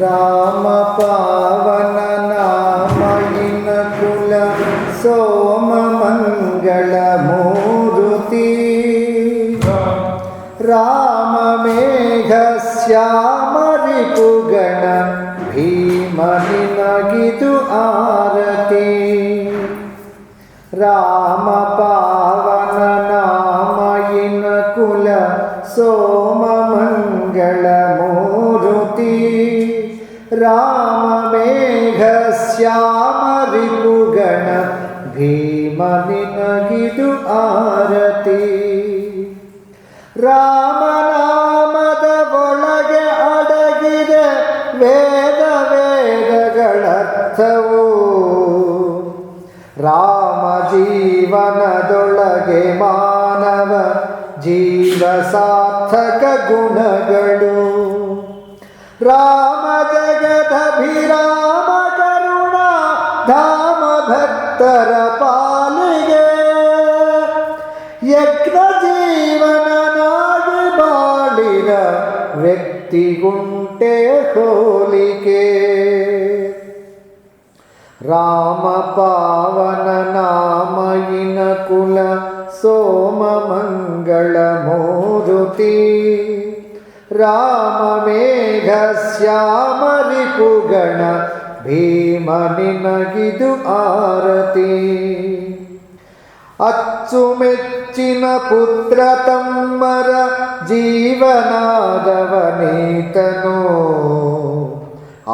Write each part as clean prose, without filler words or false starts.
ರಾಮ ಪಾವನ ನಾಮಯಿನ ಕುಲ ಸೋಮ ಮಂಗಳ ಮೂರುತಿ ರಾಮ ಮೇಘ ಶ್ಯಾಮ ರಿಪುಗಣ ಭೀಮ ನಿನಗಿದು ಆರತಿ ರಾಮ ಪಾವನ ನಾಮಯಿನ ಕುಲ ಸೋಮ ಮಂಗಳ ಮೂರುತಿ ರಾಮ ಮೇಘ ಶ್ಯಾಮ ರಿಪುಗಣ ಭೀಮ ನಿನಗಿದು ಆರತಿ ರಾಮನಾಮದ ಒಳಗೆ ಅಡಗಿದೆ ವೇದ ವೇದಗಳರ್ಥವು ರಾಮ ಜೀವನದೊಳಗೆ ಮಾನವ ಜೀವ ಸಾರ್ಥಕ ಗುಣಗಳು ರಾಮ ಜಗದಭಿರಾಮ ಕರುಣ ಧಾಮ ಭಕ್ತರ ಪಾಲಿಗೆ ಯಜ್ಞ ಜೀವನನಾಗಿ ಬಾಳಿದ ವ್ಯಕ್ತಿಗುಂಟೆ ಹೋಲಿಕೆ ರಾಮ ಪಾವನ ನಾಮಯಿನ ಕುಲ ಸೋಮ ಮಂಗಳ ಮೂರುತಿ ರಾಮ ಮೇಘ ಶ್ಯಾಮ ರಿಪುಗಣ ಭೀಮ ನಿನಗಿದು ಆರತಿ ಅಚ್ಚುಮೆಚ್ಚಿನ ಪುತ್ರ ತಮ್ಮರ ಜೀವನಾದವನೀತನು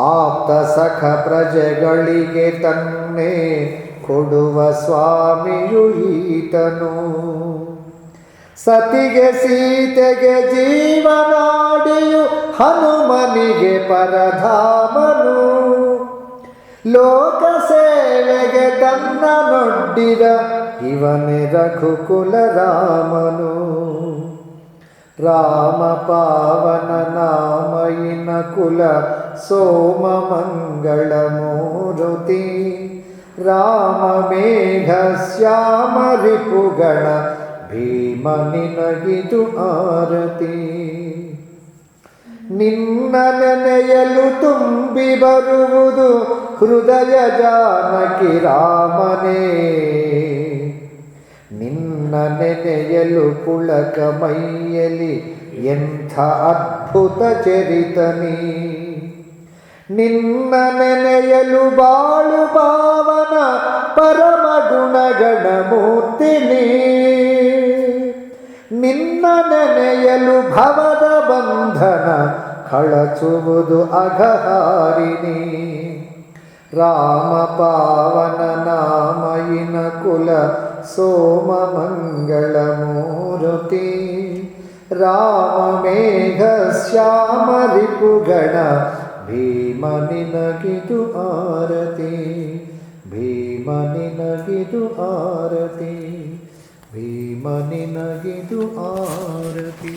ಆಪ್ತ ಸಖ ಪ್ರಜೆಗಳಿಗೆ ತನ್ನೇ ಕೊಡುವ ಸ್ವಾಮಿಯು ಈತನು ಸತಿಗೆ ಸೀತೆಗೆ ಜೀವನಾಡಿಯು ಹನುಮನಿಗೆ ಪರಧಾಮನು ಲೋಕ ಸೇವೆಗೆ ತನ್ನ ನೊಡ್ಡಿದ ಇವನೇ ರಘುಕುಲ ರಾಮನು ರಾಮ ಪಾವನ ನಾಮಯಿನ ಕುಲ ಸೋಮ ಮಂಗಳ ಮೂರುತಿ ರಾಮ ಮೇಘ ಶ್ಯಾಮ ರಿಪುಗಣ ಭೀಮ ನಿನಗಿದು ಆರತಿ ನಿನ್ನ ನೆನೆಯಲು ತುಂಬಿ ಬರುವುದು ಹೃದಯ ಜಾನಕಿ ರಾಮನೇ ನಿನ್ನ ನೆನೆಯಲು ಪುಳಕ ಮೈಯಲಿ ಎಂಥ ಅದ್ಭುತ ಚರಿತನಿ ನಿನ್ನ ನೆನೆಯಲು ಬಾಳು ಪಾವನ ಪರಮ ಗುಣಗಣ ಮೂರ್ತಿನಿ ನಿನ್ನ ನೆನೆಯಲು ಭವದ ಬಂಧನ ಕಳಚುವುದು ಅಘಹಾರಿಣಿ ರಾಮ ಪಾವನ ನಾಮಯಿನ ಕುಲ ಸೋಮ ಮಂಗಳ ಮೂರುತಿ ರಾಮ ಮೇಘ ಶ್ಯಾಮ ರಿಪುಗಣ ಭೀಮ ನಿನಗಿದು ಆರತಿ ಭೀಮ ನಿನಗಿದು ಆರತಿ ಭೀಮ ನಿನಗಿದು ಆರತಿ.